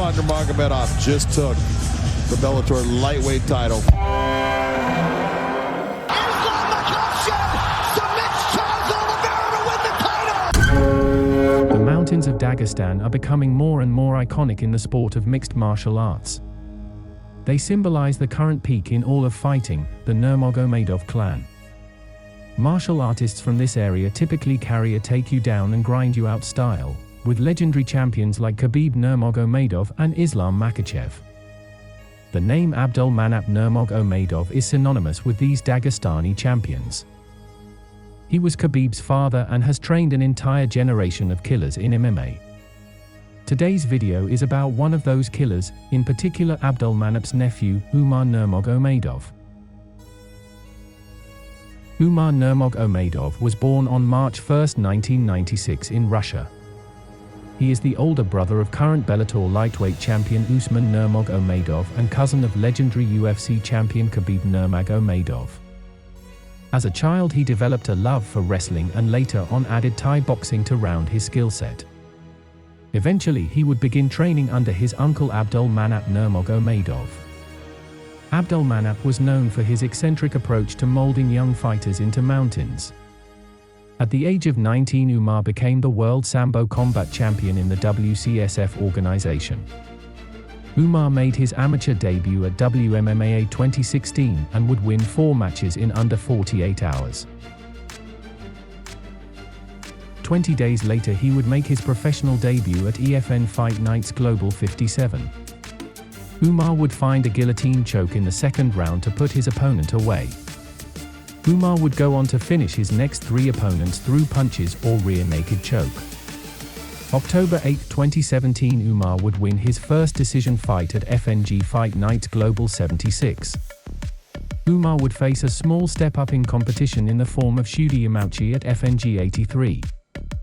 Umar Nurmagomedov just took the Bellator lightweight title. The mountains of Dagestan are becoming more and more iconic in the sport of mixed martial arts. They symbolize the current peak in all of fighting, the Nurmagomedov clan. Martial artists from this area typically carry a take-you-down and grind-you-out style, with legendary champions like Khabib Nurmagomedov and Islam Makhachev. The name Abdulmanap Nurmagomedov is synonymous with these Dagestani champions. He was Khabib's father and has trained an entire generation of killers in MMA. Today's video is about one of those killers, in particular Abdulmanap's nephew, Umar Nurmagomedov. Umar Nurmagomedov was born on March 1, 1996 in Russia. He is the older brother of current Bellator lightweight champion Usman Nurmagomedov and cousin of legendary UFC champion Khabib Nurmagomedov. As a child, he developed a love for wrestling and later on added Thai boxing to round his skill set. Eventually, he would begin training under his uncle Abdulmanap Nurmagomedov. Abdulmanap was known for his eccentric approach to molding young fighters into mountains. At the age of 19, Umar became the world Sambo combat champion in the WCSF organization. Umar made his amateur debut at WMMAA 2016 and would win 4 matches in under 48 hours. 20 days later, he would make his professional debut at EFN Fight Nights Global 57. Umar would find a guillotine choke in the second round to put his opponent away. Umar would go on to finish his next 3 opponents through punches or rear naked choke. October 8, 2017, Umar would win his first decision fight at FNG Fight Nights Global 76. Umar would face a small step up in competition in the form of Shuji Yamauchi at FNG 83.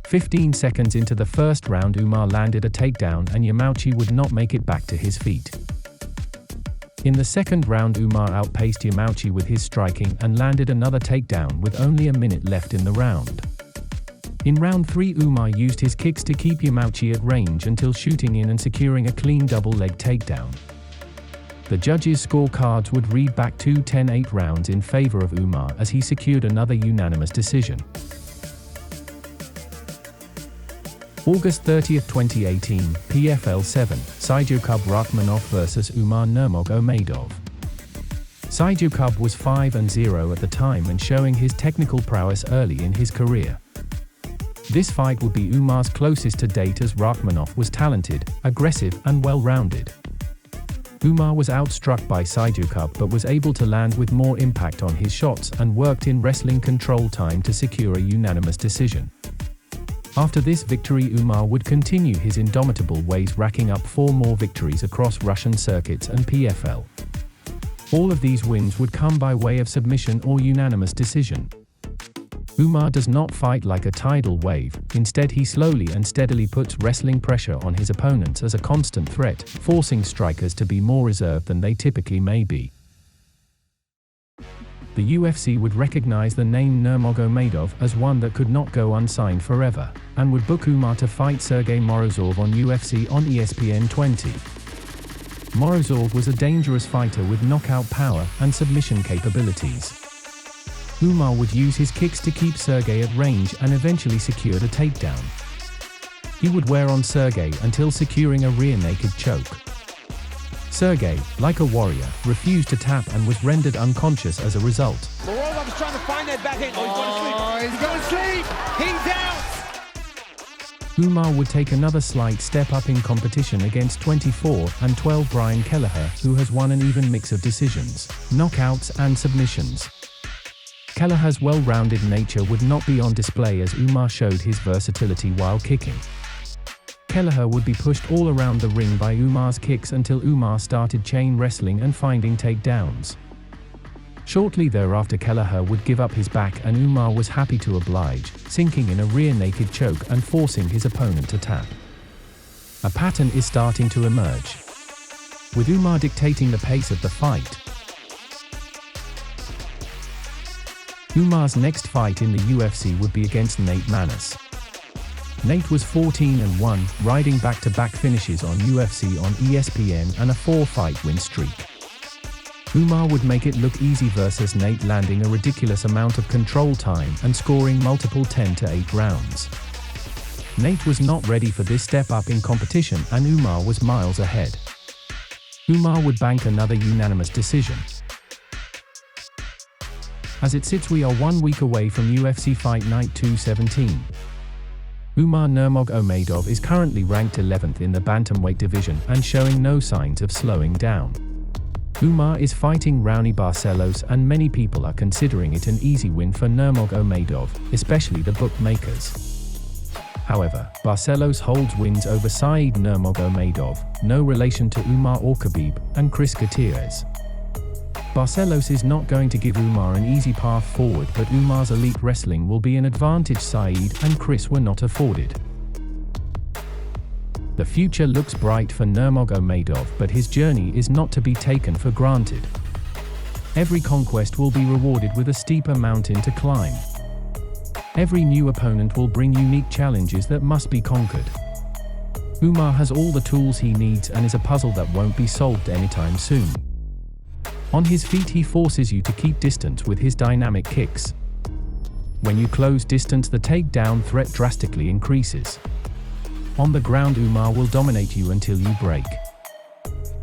15 seconds into the first round, Umar landed a takedown and Yamauchi would not make it back to his feet. In the second round, Umar outpaced Yamauchi with his striking and landed another takedown with only a minute left in the round. In round 3, Umar used his kicks to keep Yamauchi at range until shooting in and securing a clean double-leg takedown. The judges' scorecards would read back 2 10-8 rounds in favor of Umar as he secured another unanimous decision. August 30, 2018, PFL 7, Sadyokub Rakhmonov vs Umar Nurmagomedov. Sadyokub was 5-0 at the time and showing his technical prowess early in his career. This fight would be Umar's closest to date as Rakhmonov was talented, aggressive and well-rounded. Umar was outstruck by Sadyokub but was able to land with more impact on his shots and worked in wrestling control time to secure a unanimous decision. After this victory, Umar would continue his indomitable ways, racking up 4 more victories across Russian circuits and PFL. All of these wins would come by way of submission or unanimous decision. Umar does not fight like a tidal wave, instead he slowly and steadily puts wrestling pressure on his opponents as a constant threat, forcing strikers to be more reserved than they typically may be. The UFC would recognize the name Nurmagomedov as one that could not go unsigned forever, and would book Umar to fight Sergey Morozov on UFC on ESPN 20. Morozov was a dangerous fighter with knockout power and submission capabilities. Umar would use his kicks to keep Sergey at range and eventually secured a takedown. He would wear on Sergey until securing a rear naked choke. Sergey, like a warrior, refused to tap and was rendered unconscious as a result. Morozov's trying to find that backhand. Oh, he's going to sleep. He's out. Umar would take another slight step up in competition against 24-12 Brian Kelleher, who has won an even mix of decisions, knockouts and submissions. Kelleher's well-rounded nature would not be on display as Umar showed his versatility while kicking. Kelleher would be pushed all around the ring by Umar's kicks until Umar started chain wrestling and finding takedowns. Shortly thereafter, Kelleher would give up his back and Umar was happy to oblige, sinking in a rear naked choke and forcing his opponent to tap. A pattern is starting to emerge, with Umar dictating the pace of the fight. Umar's next fight in the UFC would be against Nate Maness. Nate was 14-1, riding back-to-back finishes on UFC on ESPN and a 4-fight win streak. Umar would make it look easy versus Nate, landing a ridiculous amount of control time and scoring multiple 10-8 rounds. Nate was not ready for this step up in competition, and Umar was miles ahead. Umar would bank another unanimous decision. As it sits, we are 1 week away from UFC Fight Night 217. Umar Nurmagomedov is currently ranked 11th in the bantamweight division and showing no signs of slowing down. Umar is fighting Raoni Barcelos, and many people are considering it an easy win for Nurmagomedov, especially the bookmakers. However, Barcelos holds wins over Saeed Nurmagomedov, no relation to Umar or Khabib, and Chris Gutierrez. Barcelos is not going to give Umar an easy path forward, but Umar's elite wrestling will be an advantage Saeed and Chris were not afforded. The future looks bright for Nurmagomedov, but his journey is not to be taken for granted. Every conquest will be rewarded with a steeper mountain to climb. Every new opponent will bring unique challenges that must be conquered. Umar has all the tools he needs and is a puzzle that won't be solved anytime soon. On his feet, he forces you to keep distance with his dynamic kicks. When you close distance, the takedown threat drastically increases. On the ground, Umar will dominate you until you break.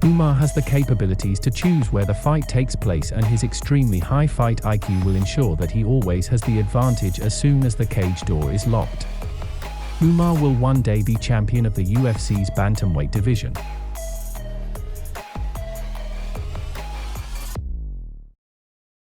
Umar has the capabilities to choose where the fight takes place, and his extremely high fight IQ will ensure that he always has the advantage as soon as the cage door is locked. Umar will one day be champion of the UFC's bantamweight division.